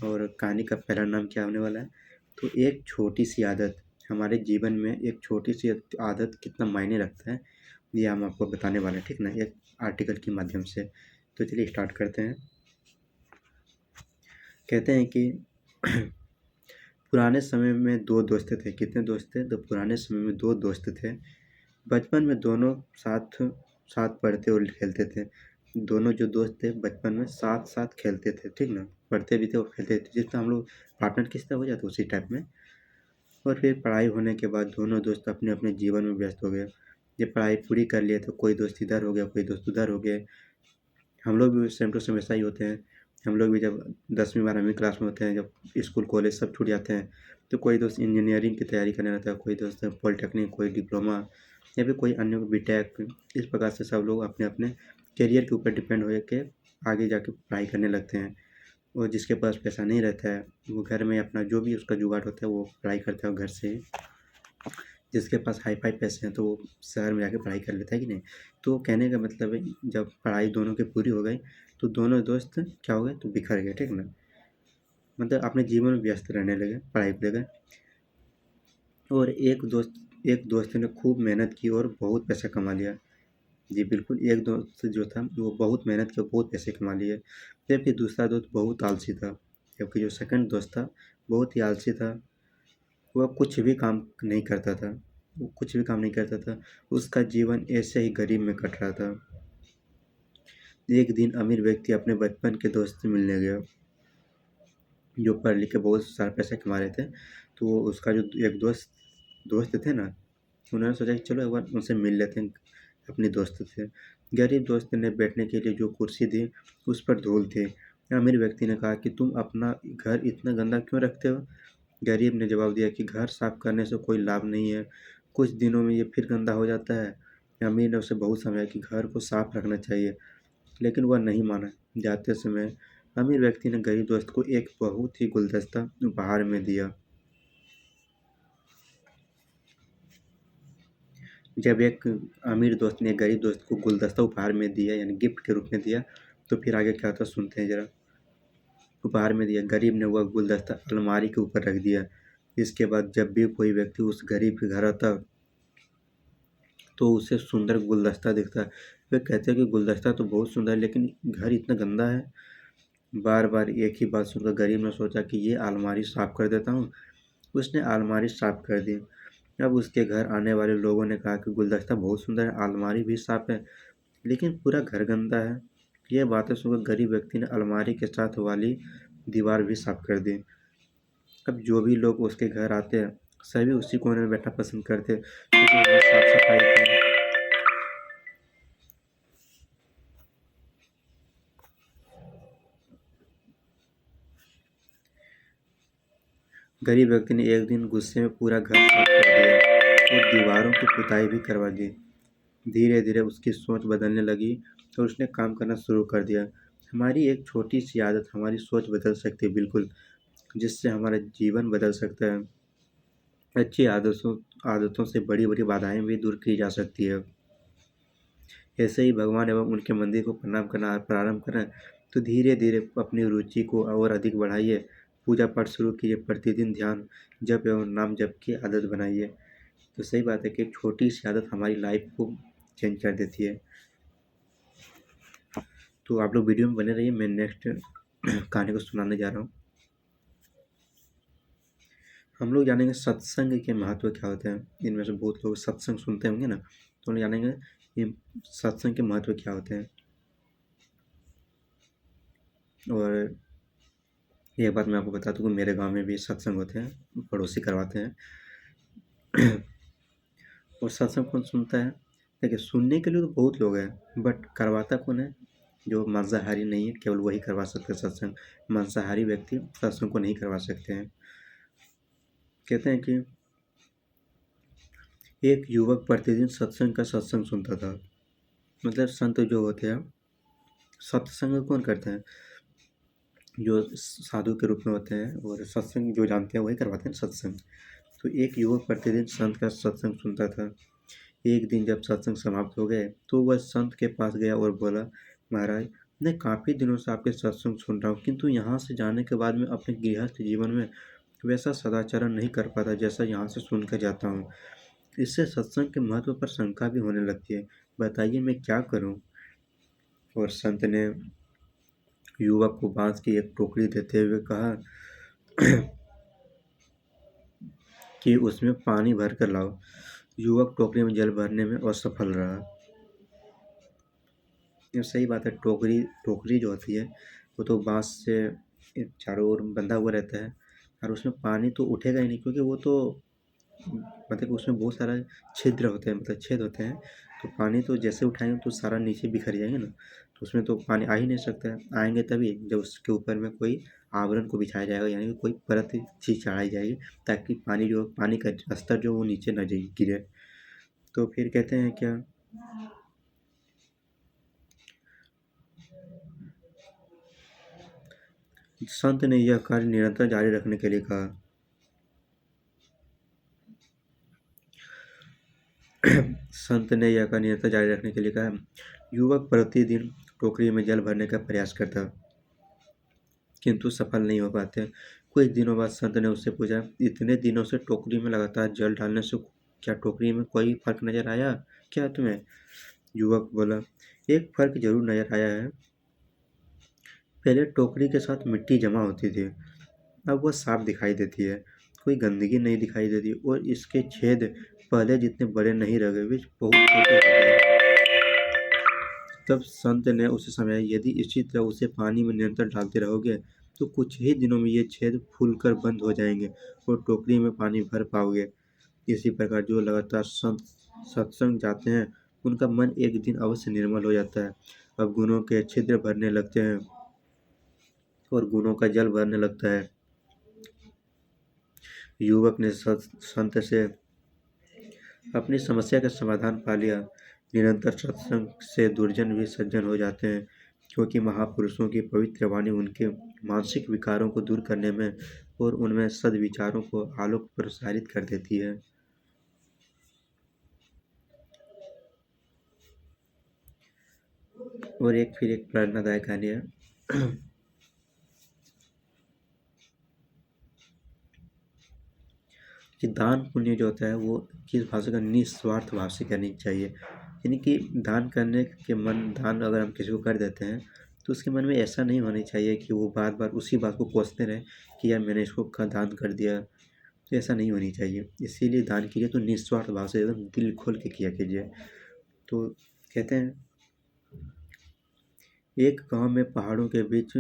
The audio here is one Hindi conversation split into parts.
और कहानी का पहला नाम क्या होने वाला है, तो एक छोटी-सी आदत, हमारे जीवन में एक छोटी-सी आदत कितना मायने रखता है, ये हम आपको बताने वाले हैं, ठीक ना? एक आर्टिकल के माध्यम से। तो चलिए स्टार्ट करते हैं। कहते हैं कि पुराने समय में 2 दोस्त थे। कितने दोस्त थे? तो पुराने समय में 2 दोस्त थे। बचपन में दोनों साथ साथ पढ़ते और खेलते थे। दोनों जो दोस्त थे बचपन में साथ-साथ खेलते थे, ठीक ना? पढ़ते भी थे और खेलते थे। जितना हम लोग पार्टनर किस तरह हो जाते उसी टाइप में। और फिर पढ़ाई होने के बाद दोनों दोस्त अपने-अपने जीवन में व्यस्त हो गए। जब पढ़ाई पूरी कर लिए तो कोई दोस्त इधर हो गया, कोई दोस्त उधर हो गए। हम लोग भी सेम टू सेम वैसा ही होते हैं। हम लोग भी जब 10वीं 12वीं क्लास में होते हैं, जब स्कूल कॉलेज सब छूट जाते हैं, तो कोई दोस्त इंजीनियरिंग की तैयारी करने लगता है, कोई दोस्त पॉलिटेक्निक, कोई डिप्लोमा या फिर कोई अन्य बीटेक। इस प्रकार से सब लोग अपने-अपने करियर के ऊपर डिपेंड हो के आगे जाके पढ़ाई करने लगते हैं। और जिसके पास पैसा नहीं रहता है, वो घर में अपना जो भी उसका जुगाड़ होता है, वो पढ़ाई करता है घर से ही। जिसके पास हाई-फाई पैसे हैं, तो वो शहर में जाके पढ़ाई कर लेता है कि नहीं? तो कहने का मतलब है, जब पढ़ाई दोनों की पूरी हो गई, तो दोनों दोस्त क्या हो गए? तो बिखर गए, ठीक ना? मतलब अपने जीवन में व्यस्त रहने लगे, पढ़ाई को लेकर। और एक दोस्त ने खूब मेहनत की और बहुत पैसा कमा लिया। जी बिल्कुल, एक दोस्त जो था वो बहुत मेहनत की और बहुत पैसे कमा लिए। जबकि दूसरा दोस्त बहुत आलसी था। जबकि जो सेकंड दोस्त था, बहुत ही आलसी था। वह कुछ भी काम नहीं करता था। वो कुछ भी काम नहीं करता था। उसका जीवन ऐसे ही गरीब में कट रहा था। एक दिन अमीर व्यक्ति अपने बचपन के दोस्त से मिलने गया, जो पढ़ लिख के बहुत सारा पैसा कमा रहे थे। तो वो उसका जो एक दोस्त थे ना, उन्होंने सोचा कि चलो एक बार उनसे मिल लेते हैं, अपने दोस्त से। गरीब दोस्त ने बैठने के लिए जो कुर्सी दी, उस पर धूल थी। अमीर व्यक्ति ने कहा कि तुम अपना घर इतना गंदा क्यों रखते हो? गरीब ने जवाब दिया कि घर साफ करने से कोई लाभ नहीं है, कुछ दिनों में ये फिर गंदा हो जाता है। अमीर ने उसे बहुत समझाया कि घर को साफ रखना चाहिए, लेकिन वह नहीं माना। जाते समय अमीर व्यक्ति ने गरीब दोस्त को एक बहुत ही गुलदस्ता उपहार में दिया। जब एक अमीर दोस्त ने गरीब दोस्त को गुलदस्ता उपहार में दिया, यानी गिफ्ट के रूप में दिया, तो फिर आगे क्या था सुनते हैं ज़रा। उपहार में दिया, गरीब ने वह गुलदस्ता अलमारी के ऊपर रख दिया। इसके बाद जब भी कोई व्यक्ति उस गरीब के घर आता, तो उसे सुंदर गुलदस्ता दिखता है। वे कहते हैं कि गुलदस्ता तो बहुत सुंदर है, लेकिन घर इतना गंदा है। बार बार एक ही बात सुनकर गरीब ने सोचा कि ये अलमारी साफ कर देता हूँ। उसने अलमारी साफ कर दी। अब उसके घर आने वाले लोगों ने कहा कि गुलदस्ता बहुत सुंदर है, अलमारी भी साफ है, लेकिन पूरा घर गंदा है। ये बातें सुनकर गरीब व्यक्ति ने अलमारी के साथ वाली दीवार भी साफ कर दी। अब जो भी लोग उसके घर आते हैं, सभी उसी कोने में बैठना पसंद करते, क्योंकि वहाँ साफ सफाई थी। गरीब व्यक्ति ने एक दिन गुस्से में पूरा घर साफ कर दिया और दीवारों की पुताई भी करवा दी। धीरे धीरे उसकी सोच बदलने लगी और उसने काम करना शुरू कर दिया। हमारी एक छोटी सी आदत हमारी सोच बदल सकती है, बिल्कुल, जिससे हमारा जीवन बदल सकता है। अच्छी आदतों आदतों से बड़ी बड़ी बाधाएं भी दूर की जा सकती है। ऐसे ही भगवान एवं उनके मंदिर को प्रणाम करना प्रारंभ करें, तो धीरे धीरे अपनी रुचि को और अधिक बढ़ाइए। पूजा पाठ शुरू कीजिए, प्रतिदिन ध्यान, जप एवं नाम जप की आदत बनाइए। तो सही बात है कि एक छोटी सी आदत हमारी लाइफ को चेंज कर देती है। तो आप लोग वीडियो में बने रहिए, मैं नेक्स्ट कहानी को सुनाने जा रहा हूँ। हम लोग जानेंगे सत्संग के महत्व क्या होते हैं। इनमें से बहुत लोग सत्संग सुनते होंगे ना, तो हम लोग जानेंगे ये सत्संग के महत्व क्या होते हैं। और एक बात मैं आपको बता दूँ कि मेरे गांव में भी सत्संग होते हैं, पड़ोसी करवाते हैं। और सत्संग कौन सुनता है? देखिए, सुनने के लिए तो बहुत लोग हैं, बट करवाता कौन है? जो मांसाहारी नहीं है, केवल वही करवा सकते हैं सत्संग। मांसाहारी व्यक्ति सत्संग को नहीं करवा सकते हैं। कहते हैं कि एक युवक प्रतिदिन सत्संग का सत्संग सुनता था। मतलब संत जो होते हैं, सत्संग कौन करते हैं? जो साधु के रूप में होते हैं, और सत्संग जो जानते हैं वही करवाते हैं सत्संग। तो एक युवक प्रतिदिन संत का सत्संग सुनता था। एक दिन जब सत्संग समाप्त हो गए, तो वह संत के पास गया और बोला, महाराज, मैं काफ़ी दिनों से आपके सत्संग सुन रहा हूँ, किंतु यहाँ से जाने के बाद मैं अपने गृहस्थ जीवन में वैसा सदाचरण नहीं कर पाता जैसा यहाँ से सुन कर जाता हूँ। इससे सत्संग के महत्व पर शंका भी होने लगती है। बताइए मैं क्या करूँ? और संत ने युवक को बांस की एक टोकरी देते हुए कहा कि उसमें पानी भर कर लाओ। युवक टोकरी में जल भरने में असफल रहा। ये सही बात है। टोकरी टोकरी जो होती है वो तो बांस से चारों ओर बंधा हुआ रहता है, और उसमें पानी तो उठेगा ही नहीं, क्योंकि वो तो मतलब उसमें बहुत सारा छिद्र होते हैं, मतलब छेद होते हैं। तो पानी तो जैसे उठाएंगे तो सारा नीचे बिखर जाएंगे ना, तो उसमें तो पानी आ ही नहीं सकता है। आएंगे तभी जब उसके ऊपर में कोई आवरण को बिछाया जाएगा, यानी कि कोई परत चीज चढ़ाई जाएगी, ताकि पानी का स्तर जो वो नीचे न गिरे। तो फिर कहते हैं क्या, संत ने यह कार्य निरंतर जारी रखने के लिए कहा। संत ने यह कार्य निरंतर जारी रखने के लिए कहा। युवक प्रतिदिन टोकरी में जल भरने का प्रयास करता, किंतु सफल नहीं हो पाते। कुछ दिनों बाद संत ने उससे पूछा, इतने दिनों से टोकरी में लगातार जल डालने से क्या टोकरी में कोई फर्क नजर आया क्या तुम्हें? युवक बोला, एक फर्क जरूर नजर आया है। पहले टोकरी के साथ मिट्टी जमा होती थी, अब वह साफ दिखाई देती है। कोई गंदगी नहीं दिखाई देती, और इसके छेद पहले जितने बड़े नहीं रह गए, वे बहुत छोटे हो गए। तब संत ने उसे समझाया, यदि इसी तरह उसे पानी में निरंतर डालते रहोगे तो कुछ ही दिनों में ये छेद फूलकर बंद हो जाएंगे और टोकरी में पानी भर पाओगे। इसी प्रकार जो लगातार सत्संग जाते हैं उनका मन एक दिन अवश्य निर्मल हो जाता है। अब गुणों के छिद्र भरने लगते हैं और गुणों का जल भरने लगता है। युवक ने संत से अपनी समस्या का समाधान पा लिया। निरंतर सत्संग से दुर्जन भी सज्जन हो जाते हैं, क्योंकि महापुरुषों की पवित्र वाणी उनके मानसिक विकारों को दूर करने में और उनमें सद्विचारों को आलोक प्रसारित कर देती है। और फिर एक प्रेरणादायक कहानी है कि दान पुण्य जो होता है वो किस भाषा का निस्वार्थ भाव से करनी चाहिए। यानी कि दान करने के मन दान अगर हम किसी को कर देते हैं तो उसके मन में ऐसा नहीं होनी चाहिए कि वो बार बार उसी बात को कोसते रहे कि यार मैंने इसको दान कर दिया। तो ऐसा नहीं होनी चाहिए। इसीलिए दान कीजिए तो निस्वार्थ भाव से एकदम दिल खोल के किया कीजिए। तो कहते हैं, एक गांव में पहाड़ों के बीच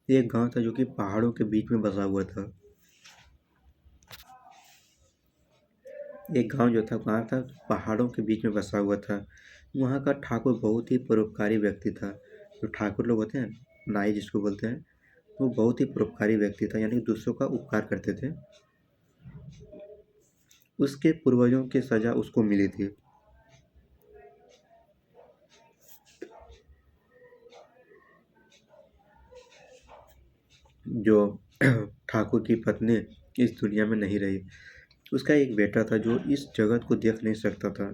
एक गांव था जो कि पहाड़ों के बीच में बसा हुआ था। एक गांव जो था कहाँ था, पहाड़ों के बीच में बसा हुआ था। वहाँ का ठाकुर बहुत ही परोपकारी व्यक्ति था। जो ठाकुर लोग होते हैं, नाई जिसको बोलते हैं, वो बहुत ही परोपकारी व्यक्ति था, यानी कि दूसरों का उपकार करते थे। उसके पूर्वजों की सजा उसको मिली थी। जो ठाकुर की पत्नी इस दुनिया में नहीं रही। उसका एक बेटा था जो इस जगत को देख नहीं सकता था।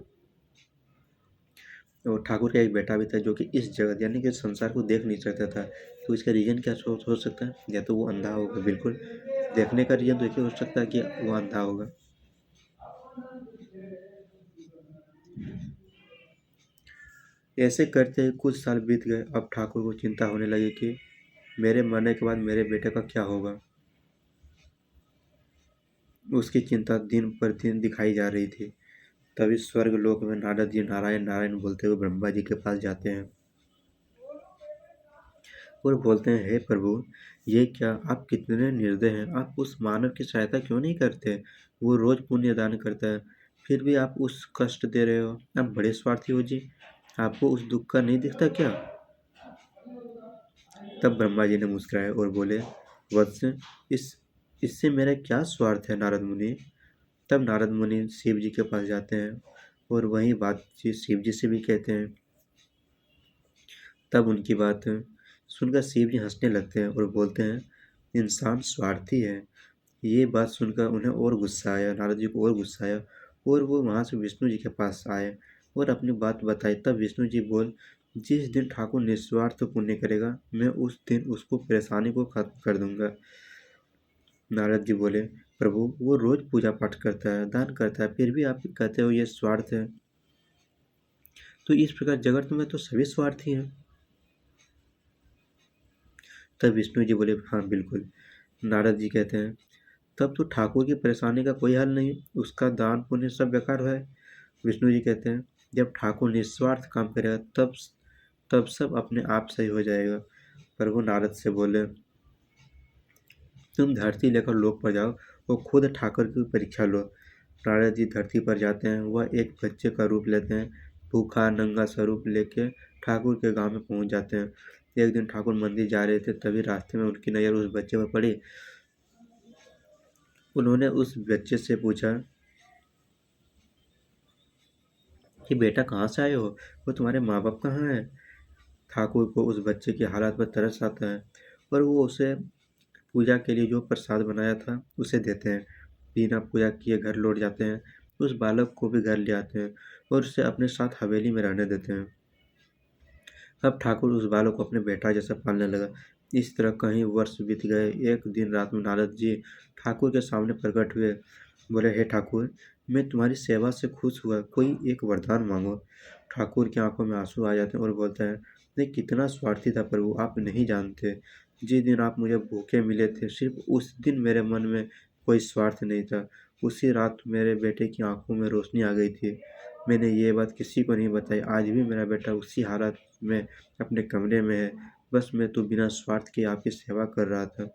और ठाकुर का एक बेटा भी था जो कि इस जगत यानी कि संसार को देख नहीं सकता था। तो इसका रीज़न क्या हो सकता है? या तो वो अंधा होगा, बिल्कुल। देखने का रीज़न तो एक ही हो सकता है कि वो अंधा होगा। ऐसे करते हुए कुछ साल बीत गए। अब ठाकुर को चिंता होने लगी कि मेरे मरने के बाद मेरे बेटे का क्या होगा। उसकी चिंता दिन पर दिन दिखाई जा रही थी। तभी स्वर्ग लोक में नारद जी नारायण नारायण बोलते हुए ब्रह्मा जी के पास जाते हैं और बोलते हैं, हे प्रभु, ये क्या आप कितने निर्दय हैं। आप उस मानव की सहायता क्यों नहीं करते? वो रोज पुण्य दान करता है, फिर भी आप उस कष्ट दे रहे हो। आप बड़े स्वार्थी हो जी। आपको उस दुख का नहीं दिखता क्या? तब ब्रह्मा जी ने मुस्कुराए और बोले, वत्स, इस इससे मेरा क्या स्वार्थ है नारद मुनि। तब नारद मुनि शिव जी के पास जाते हैं और वही बातचीत शिव जी से भी कहते हैं। तब उनकी बात सुनकर शिव जी हंसने लगते हैं और बोलते हैं, इंसान स्वार्थी है। ये बात सुनकर उन्हें और गुस्सा आया, नारद जी को और गुस्सा आया, और वो वहाँ से विष्णु जी के पास आए और अपनी बात बताई। तब विष्णु जी बोल, जिस दिन ठाकुर निस्वार्थ पुण्य करेगा, मैं उस दिन उसको परेशानी को खत्म कर दूंगा। नारद जी बोले, प्रभु वो रोज पूजा पाठ करता है, दान करता है, फिर भी आप कहते हो ये स्वार्थ है। तो इस प्रकार जगत में तो सभी स्वार्थी हैं। तब विष्णु जी बोले, हाँ बिल्कुल। नारद जी कहते हैं, तब तो ठाकुर की परेशानी का कोई हल नहीं, उसका दान पुण्य सब बेकार है। विष्णु जी कहते हैं, जब ठाकुर निस्वार्थ काम करेगा तब तब सब अपने आप सही हो जाएगा। प्रभु नारद से बोले, तुम धरती लेकर लोक पर जाओ और खुद ठाकुर की परीक्षा लो। नारद जी धरती पर जाते हैं। वह एक बच्चे का रूप लेते हैं। भूखा नंगा स्वरूप लेके ठाकुर के गांव में पहुंच जाते हैं। एक दिन ठाकुर मंदिर जा रहे थे, तभी रास्ते में उनकी नज़र उस बच्चे पर पड़ी। उन्होंने उस बच्चे से पूछा कि बेटा कहाँ से आए हो, वो तुम्हारे माँ बाप कहाँ हैं। ठाकुर को उस बच्चे की हालत पर तरस आता है और वो उसे पूजा के लिए जो प्रसाद बनाया था उसे देते हैं। बिना पूजा किए घर लौट जाते हैं। उस बालक को भी घर ले आते हैं और उसे अपने साथ हवेली में रहने देते हैं। अब ठाकुर उस बालक को अपने बेटा जैसा पालने लगा। इस तरह कई वर्ष बीत गए। एक दिन रात में नारद जी ठाकुर के सामने प्रकट हुए। बोले, हे ठाकुर, मैं तुम्हारी सेवा से खुश हुआ, कोई एक वरदान मांगो। ठाकुर की आंखों में आंसू आ जाते हैं और बोलता है, मैं कितना स्वार्थी था प्रभु, आप नहीं जानते। जिस दिन आप मुझे भूखे मिले थे, सिर्फ उस दिन मेरे मन में कोई स्वार्थ नहीं था। उसी रात मेरे बेटे की आंखों में रोशनी आ गई थी। मैंने ये बात किसी को नहीं बताई। आज भी मेरा बेटा उसी हालत में अपने कमरे में है। बस मैं तो बिना स्वार्थ के आपकी सेवा कर रहा था।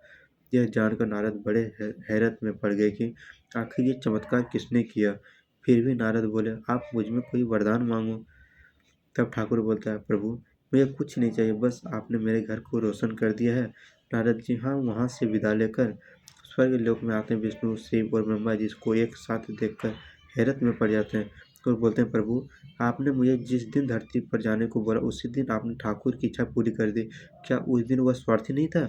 यह जानकर नारद बड़े हैरत में पड़ गए कि आखिर ये चमत्कार किसने किया। फिर भी नारद बोले, आप मुझ में कोई वरदान मांगो। तब ठाकुर बोलता है, प्रभु मुझे कुछ नहीं चाहिए, बस आपने मेरे घर को रोशन कर दिया है। नारद जी हाँ वहाँ से विदा लेकर स्वर्ग लोक में आते हैं। विष्णु शिव और ब्रह्मा जी इसको एक साथ देखकर हैरत में पड़ जाते हैं और बोलते हैं, प्रभु आपने मुझे जिस दिन धरती पर जाने को बोला उसी दिन आपने ठाकुर की इच्छा पूरी कर दी। क्या उस दिन वह स्वार्थी नहीं था।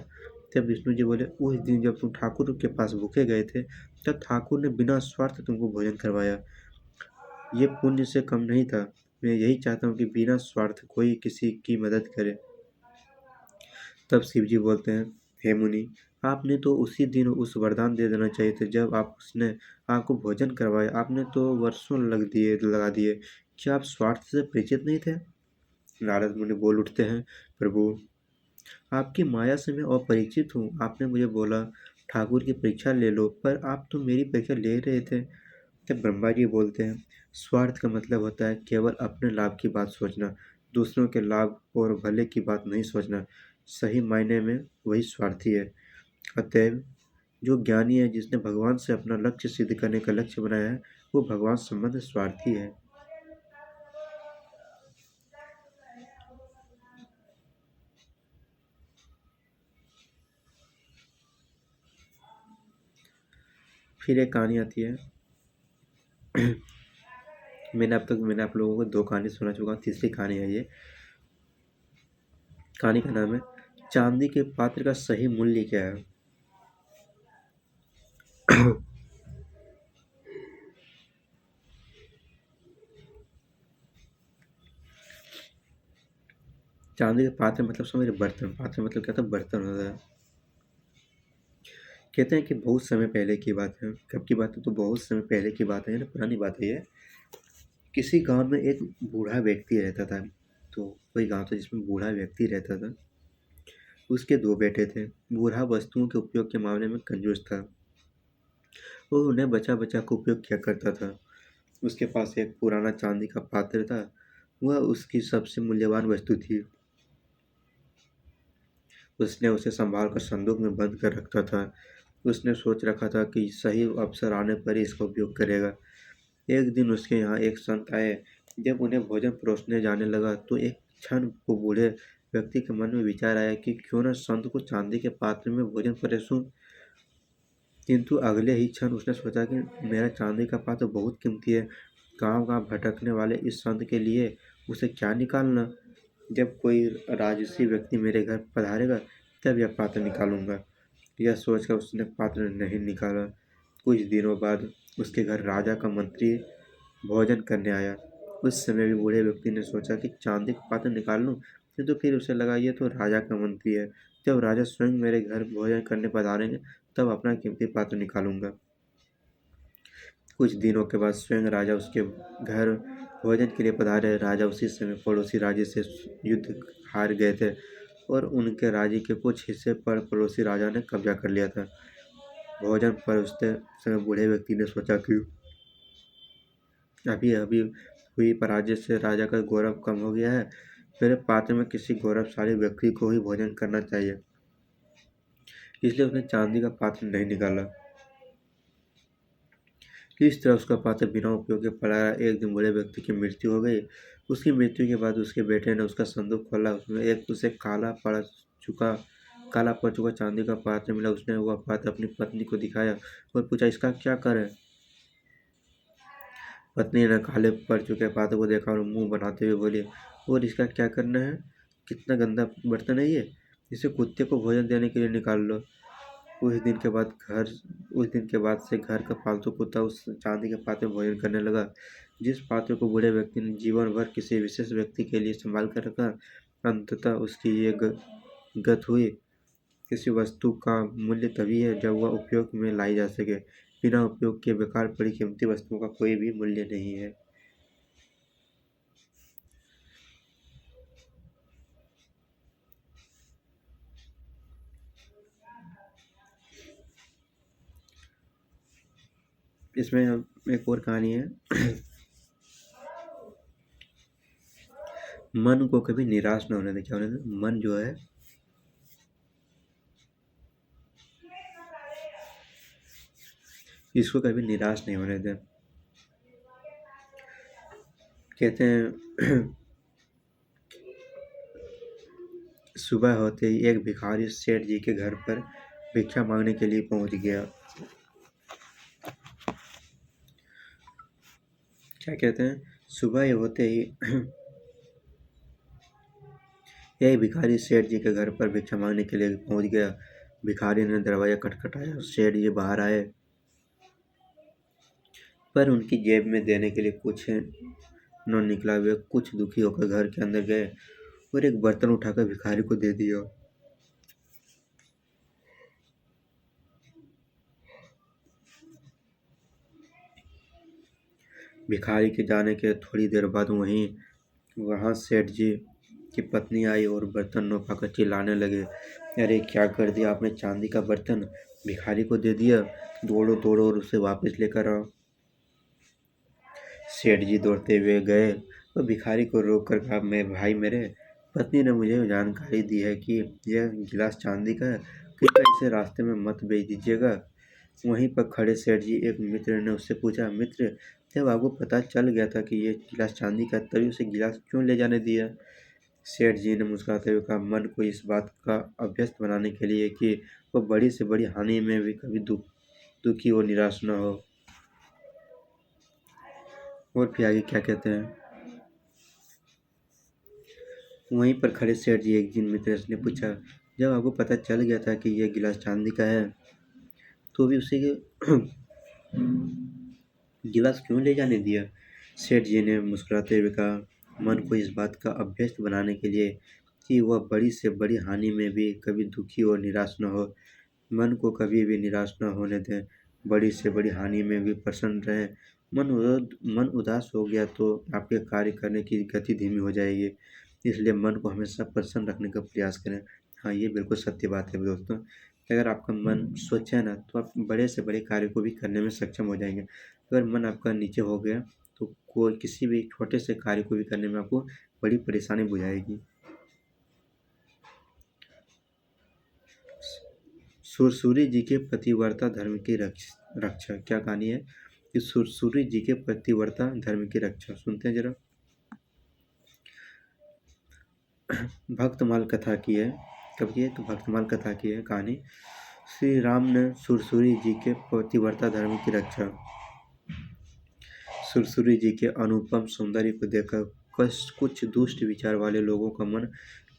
तब विष्णु जी बोले, उस दिन जब तुम ठाकुर के पास भूखे गए थे, तब ठाकुर ने बिना स्वार्थ तुमको भोजन करवाया। ये पुण्य से कम नहीं था। मैं यही चाहता हूँ कि बिना स्वार्थ कोई किसी की मदद करे। तब शिव जी बोलते हैं, हे मुनि, आपने तो उसी दिन उस वरदान दे देना चाहिए था जब आप उसने आपको भोजन करवाया। आपने तो वर्षों लगा दिए। क्या आप स्वार्थ से परिचित नहीं थे। नारद मुनि बोल उठते हैं, प्रभु आपकी माया से मैं अपरिचित हूँ। आपने मुझे बोला ठाकुर की परीक्षा ले लो, पर आप तो मेरी परीक्षा ले रहे थे। तब ब्रह्मा जी बोलते हैं, स्वार्थ का मतलब होता है केवल अपने लाभ की बात सोचना, दूसरों के लाभ और भले की बात नहीं सोचना। सही मायने में वही स्वार्थी है। अतएव जो ज्ञानी है, जिसने भगवान से अपना लक्ष्य सिद्ध करने का लक्ष्य बनाया है, वो भगवान संबंध स्वार्थी है। फिर एक कहानी आती है। मैंने आप लोगों को दो कहानी सुना चुका हूँ, तीसरी कहानी है ये। कहानी का नाम है, चांदी के पात्र का सही मूल्य क्या है। चांदी के पात्र मतलब समझ, बर्तन। पात्र मतलब क्या था, बर्तन होता है। कहते हैं कि बहुत समय पहले की बात है। कब की बात है, तो बहुत समय पहले की बात है ना, पुरानी बात है ये। किसी गांव में एक बूढ़ा व्यक्ति रहता था। तो कोई गांव था जिसमें बूढ़ा व्यक्ति रहता था। उसके दो बेटे थे। बूढ़ा वस्तुओं के उपयोग के मामले में कंजूस था। वो उन्हें बचा बचा कर उपयोग किया करता था। उसके पास एक पुराना चांदी का पात्र था। वह उसकी सबसे मूल्यवान वस्तु थी। उसने उसे संभाल कर संदूक में बंद कर रखता था। उसने सोच रखा था कि सही अवसर आने पर ही इसका उपयोग करेगा। एक दिन उसके यहाँ एक संत आए। जब उन्हें भोजन परोसने जाने लगा तो एक क्षण को बूढ़े व्यक्ति के मन में विचार आया कि क्यों न संत को चांदी के पात्र में भोजन परोसूं। किंतु अगले ही क्षण उसने सोचा कि मेरा चांदी का पात्र बहुत कीमती है। गांव गांव भटकने वाले इस संत के लिए उसे क्या निकालना। जब कोई राजसी व्यक्ति मेरे घर पधारेगा तब यह पात्र निकालूंगा। यह सोचकर उसने पात्र नहीं निकाला। कुछ दिनों बाद उसके घर राजा का मंत्री भोजन करने आया। उस समय भी बूढ़े व्यक्ति ने सोचा कि चांदी का पात्र निकाल लूं, किंतु फिर उसे लगा ये तो राजा का मंत्री है। जब राजा स्वयं मेरे घर भोजन करने पधारेंगे तब अपना कीमती पात्र निकालूंगा। कुछ दिनों के बाद स्वयं राजा उसके घर भोजन के लिए पधारे। राजा उसी समय पड़ोसी राज्य से युद्ध हार गए थे और उनके राज्य के कुछ हिस्से पर पड़ोसी राजा ने कब्जा कर लिया था। भोजन परोसते समय बूढ़े व्यक्ति ने सोचा कि अभी अभी हुई पराजय से राजा का गौरव कम हो गया है। मेरे पात्र में किसी गौरवशाली व्यक्ति को ही भोजन करना चाहिए, इसलिए उसने चांदी का पात्र नहीं निकाला। इस तरह उसका पात्र बिना उपयोग के पड़ा रहा। एक दिन बूढ़े व्यक्ति की मृत्यु हो गई। उसकी मृत्यु के बाद उसके बेटे ने उसका संदूक खोला। उसमें एक उसे काला पड़ चुका चांदी का पात्र मिला। उसने वह पात्र अपनी पत्नी को दिखाया और पूछा, इसका क्या करें? पत्नी ने काले पड़ चुके पात्र को देखा और मुंह बनाते हुए बोली, और इसका क्या करना है? कितना गंदा बर्तन है ये, इसे कुत्ते को भोजन देने के लिए निकाल लो। उस दिन के बाद से घर का पालतू कुत्ता उस चांदी के पात्र में भोजन करने लगा। जिस पात्र को बूढ़े व्यक्ति ने जीवन भर किसी विशेष व्यक्ति के लिए संभाल कर रखा, अंततः उसकी ये गत हुई। किसी वस्तु का मूल्य तभी है जब वह उपयोग में लाई जा सके। बिना उपयोग के बेकार पड़ी कीमती वस्तुओं का कोई भी मूल्य नहीं है। इसमें एक और कहानी है। मन को कभी निराश न होने दे। क्या होने दे? मन जो है इसको कभी निराश नहीं होने दे। कहते हैं सुबह होते ही एक भिखारी सेठ जी के घर पर भिक्षा मांगने के लिए पहुंच गया। क्या कहते हैं? सुबह होते ही एक भिखारी सेठ जी के घर पर भिक्षा मांगने के लिए पहुंच गया। भिखारी ने दरवाजा खटखटाया। सेठ जी बाहर आए, पर उनकी जेब में देने के लिए कुछ न निकला। वे कुछ दुखी होकर घर के अंदर गए और एक बर्तन उठाकर भिखारी को दे दिया। भिखारी के जाने के थोड़ी देर बाद वहां सेठ जी की पत्नी आई और बर्तन न पाकर चिल्लाने लगे, अरे क्या कर दिया आपने? चांदी का बर्तन भिखारी को दे दिया, दौड़ो दौड़ो और उसे वापस लेकर आओ। सेठ जी दौड़ते हुए गए और भिखारी को रोककर कहा, मैं भाई, मेरे पत्नी ने मुझे जानकारी दी है कि यह गिलास चांदी का है, कृपया इसे रास्ते में मत बेच दीजिएगा। वहीं पर खड़े सेठ जी एक मित्र ने उससे पूछा, मित्र, जब आपको पता चल गया था कि ये गिलास चांदी का, तभी उसे गिलास क्यों ले जाने दिया? सेठ जी ने मुस्कुराते हुए कहा, मन को इस बात का अभ्यस्त बनाने के लिए कि वह बड़ी से बड़ी हानि में भी कभी दुखी और निराश न हो। और फिर आगे क्या कहते हैं? वहीं पर खड़े सेठ जी एक दिन मित्र ने पूछा, जब आपको पता चल गया था कि यह गिलास चांदी का है, तो भी उसे गिलास क्यों ले जाने दिया? सेठ जी ने मुस्कुराते हुए कहा, मन को इस बात का अभ्यस्त बनाने के लिए कि वह बड़ी से बड़ी हानि में भी कभी दुखी और निराश न हो। मन को कभी भी निराश न होने दें, बड़ी से बड़ी हानि में भी प्रसन्न रहें। मन उदास हो गया तो आपके कार्य करने की गति धीमी हो जाएगी, इसलिए मन को हमेशा प्रसन्न रखने का प्रयास करें। हाँ, ये बिल्कुल सत्य बात है दोस्तों। अगर आपका मन स्वच्छ है ना, तो आप बड़े से बड़े कार्य को भी करने में सक्षम हो जाएंगे। अगर मन आपका नीचे हो गया तो कोई किसी भी छोटे से कार्य को भी करने में आपको बड़ी परेशानी बुझाएगी। सुरसूरी जी के पतिव्रता धर्म की रक्षा। क्या कहानी है कि सुरसूरी जी के पतिव्रता धर्म की रक्षा? सुनते हैं जरा। भक्तमाल कथा की है। कब की है? तो भक्तमाल कथा की है कहानी। श्री राम ने सुरसूरी जी के पतिव्रता धर्म की रक्षा। सुरसूरी जी के अनुपम सौंदर्य को देखकर कुछ दुष्ट विचार वाले लोगों का मन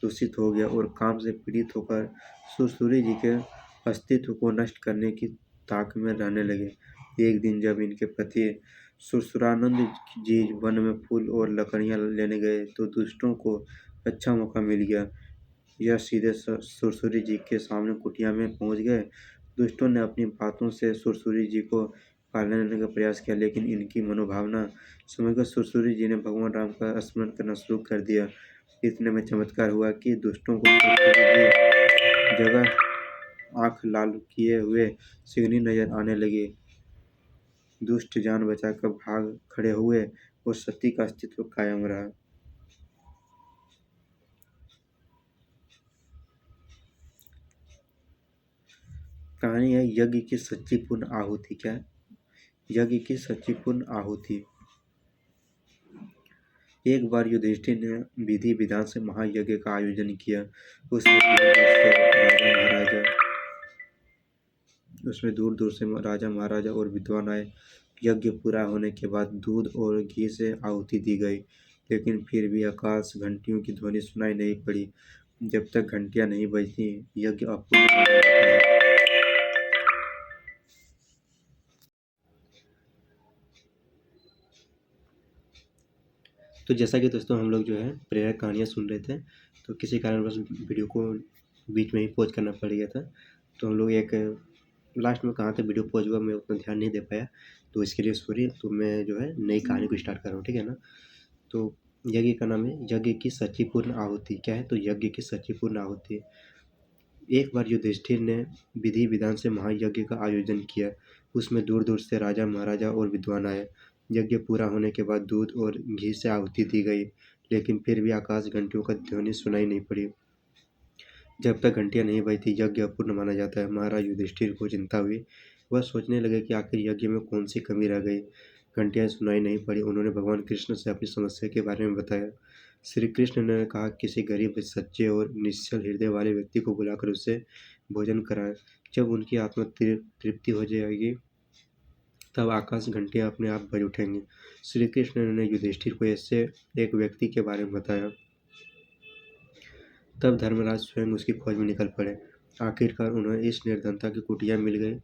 दूषित हो गया और काम से पीड़ित होकर सुरसूरी जी के अस्तित्व को नष्ट करने की ताक में रहने लगे। एक दिन जब इनके पति सुरसुरानंद जी वन में फूल और लकड़ियां लेने गए तो दुष्टों को अच्छा मौका मिल गया। यह सीधे सुरसुरी जी के सामने कुटिया में पहुंच गए। दुष्टों ने अपनी बातों से सुरसुरी जी को पाले लेने का प्रयास किया, लेकिन इनकी मनोभावना समझकर सुरसुरी जी ने भगवान राम का स्मरण करना शुरू कर दिया। इतने में चमत्कार हुआ कि दुष्टों को सुरसुरी जी जगह आंख लाल किए हुए सिगनी नजर आने लगी। दुष्ट जान बचाकर भाग खड़े हुए और सती का अस्तित्व कायम रहा। कहानी है यज्ञ की सच्ची पूर्ण आहुति। क्या है? यज्ञ की सच्ची पूर्ण आहुति। एक बार युधिष्ठिर ने विधि विधान से महायज्ञ का आयोजन किया। उसमें दूर दूर से राजा महाराजा और विद्वान आए। यज्ञ पूरा होने के बाद दूध और घी से आहुति दी गई, लेकिन फिर भी आकाश घंटियों की ध्वनि सुनाई नहीं पड़ी। जब तक घंटियां नहीं बजती यज्ञ अपूर्ण माना जाता है। तो जैसा कि दोस्तों हम लोग जो है प्रेरक कहानियाँ सुन रहे थे, तो किसी कारणवश वीडियो को बीच में ही पॉज करना पड़ गया था। तो हम लोग एक लास्ट में कहाँ तक वीडियो पॉज हुआ मैं उतना ध्यान नहीं दे पाया, तो इसके लिए सॉरी। तो मैं जो है नई कहानी को स्टार्ट कर रहा हूँ, ठीक है ना। तो यज्ञ का नाम है यज्ञ की सच्ची पूर्ण आहुति। क्या है? तो यज्ञ की सच्ची पूर्ण आहुति। एक बार युधिष्ठिर ने विधि विधान से महायज्ञ का आयोजन किया। उसमें दूर दूर से राजा महाराजा और विद्वान आए। यज्ञ पूरा होने के बाद दूध और घी से आहुति दी गई, लेकिन फिर भी आकाश घंटियों का ध्वनि सुनाई नहीं पड़ी। जब तक घंटियां नहीं बजती यज्ञ अपूर्ण माना जाता है। महाराज युधिष्ठिर को चिंता हुई। वह सोचने लगे कि आखिर यज्ञ में कौन सी कमी रह गई। घंटियां सुनाई नहीं पड़ी। उन्होंने भगवान कृष्ण से अपनी समस्या के बारे में बताया। श्री कृष्ण ने कहा किसी गरीब, सच्चे और निश्चल हृदय वाले व्यक्ति को बुलाकर उससे भोजन कराएं। जब उनकी आत्मा तृप्ति हो जाएगी तब आकाश घंटियां अपने आप बज उठेंगी। श्री कृष्ण ने युधिष्ठिर को ऐसे एक व्यक्ति के बारे में बताया। तब धर्मराज स्वयं उसकी खोज में निकल पड़े। आखिरकार उन्हें इस निर्धनता की कुटिया मिल गई।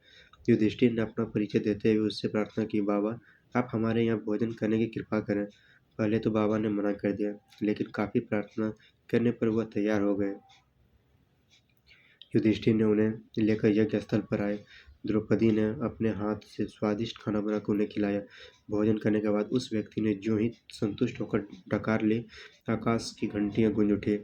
युधिष्ठिर ने अपना परिचय देते हुए उससे प्रार्थना की, बाबा आप हमारे यहाँ भोजन करने की कृपा करें। पहले तो बाबा ने मना कर दिया, लेकिन काफ़ी प्रार्थना करने पर वह तैयार हो गए। युधिष्ठिर ने उन्हें लेकर यज्ञ स्थल पर आए। द्रौपदी ने अपने हाथ से स्वादिष्ट खाना बनाकर उन्हें खिलाया। भोजन करने के बाद उस व्यक्ति ने जो ही संतुष्ट होकर डकार ली, आकाश की घंटियां गूंज उठी।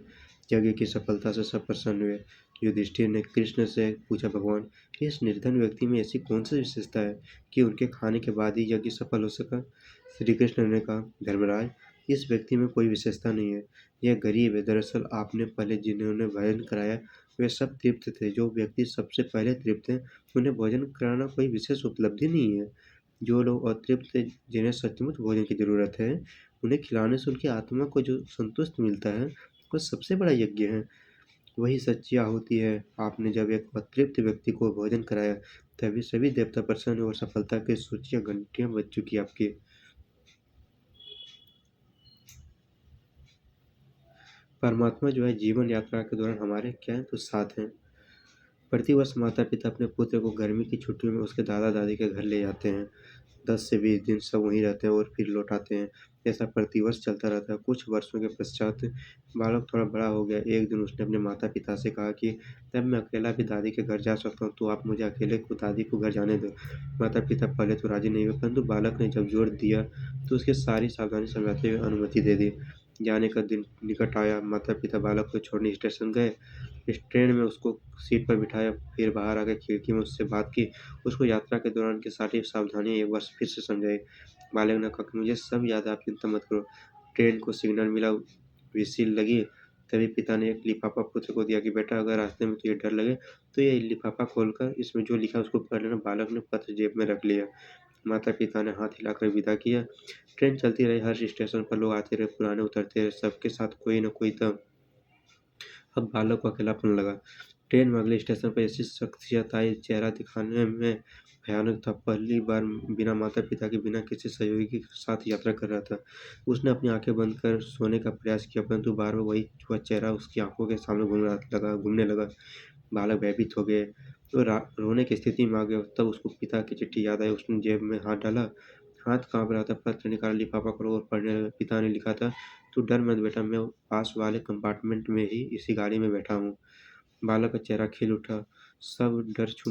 यज्ञ की सफलता से सब प्रसन्न हुए। युधिष्ठिर ने कृष्ण से पूछा, भगवान इस निर्धन व्यक्ति में ऐसी कौन सी विशेषता है कि उनके खाने के बाद ही यज्ञ सफल हो सका। श्री कृष्ण ने कहा, धर्मराज इस व्यक्ति में कोई विशेषता नहीं है। यह गरीब है। दरअसल आपने पहले जिन्होंने भोजन कराया वे सब तृप्त थे। जो व्यक्ति सबसे पहले तृप्त हैं उन्हें भोजन कराना कोई विशेष उपलब्धि नहीं है। जो लोग अतृप्त हैं, जिन्हें सचमुच भोजन की जरूरत है, उन्हें खिलाने से उनकी आत्मा को जो संतुष्ट मिलता है वो सबसे बड़ा यज्ञ है। वही सच्ची आहुति है। आपने जब एक अतृप्त व्यक्ति को भोजन कराया तभी सभी देवता प्रसन्न और सफलता की सूचियां घंटियां बज चुकी आपकी। परमात्मा जो है जीवन यात्रा के दौरान हमारे क्या है तो साथ हैं। प्रतिवर्ष माता पिता अपने पुत्र को गर्मी की छुट्टियों में उसके दादा दादी के घर ले जाते हैं। 10 से 20 दिन सब वहीं रहते हैं और फिर लौट आते हैं। ऐसा प्रतिवर्ष चलता रहता है। कुछ वर्षों के पश्चात बालक थोड़ा बड़ा हो गया। एक दिन उसने अपने माता पिता से कहा कि तब मैं अकेला भी दादी के घर जा सकता हूँ, तो आप मुझे अकेले को दादी को घर जाने दो। माता पिता पहले तो राजी नहीं हुए, परंतु बालक ने जब जोर दिया तो उसके सारी सावधानी समझाते हुए अनुमति दे दी। जाने का दिन निकट आया। माता पिता बालक को छोड़ने स्टेशन गए। इस ट्रेन में उसको सीट पर बिठाया, फिर बाहर आकर खिड़की में उससे बात की। उसको यात्रा के दौरान की सारी सावधानियां एक बार फिर से समझाई। बालक ने कहा कि मुझे सब याद है, आप चिंता मत करो। ट्रेन को सिग्नल मिला, व्हिसिल लगी। तभी पिता ने एक लिफाफा पुत्र को दिया कि बेटा अगर रास्ते में तुझे डर लगे तो ये लिफाफा खोलकर इसमें जो लिखा है उसको पढ़ लेना। बालक ने पत्र जेब में रख लिया। माता पिता ने हाथ हिलाकर विदा किया। ट्रेन चलती रही। हर स्टेशन पर लोग आते रहे, पुराने उतरते रहे, सबके साथ कोई न कोई था। अब बालक को अकेलापन लगा। ट्रेन में अगले स्टेशन पर ऐसी शख्सियत आई, चेहरा दिखाने में भयानक था। पहली बार बिना माता पिता के, बिना किसी सहयोगी के साथ यात्रा कर रहा था। उसने अपनी आंखें बंद कर सोने का प्रयास किया, परंतु बार बार वही वह चेहरा उसकी आंखों के सामने घूमने लगा। बालक भयभीत हो गए तो रोने की स्थिति में आ गया। तब उसको पिता की चिट्ठी याद आई। उसने जेब में हाथ डाला, हाथ काँप रहा था, पत्र निकाला, लिफाफा खोला और पढ़ने लगा। पिता ने लिखा था, "तू डर मत बेटा, मैं पास वाले कंपार्टमेंट में ही इसी गाड़ी में बैठा हूँ।" बालक का चेहरा खिल उठा। सब डर छूट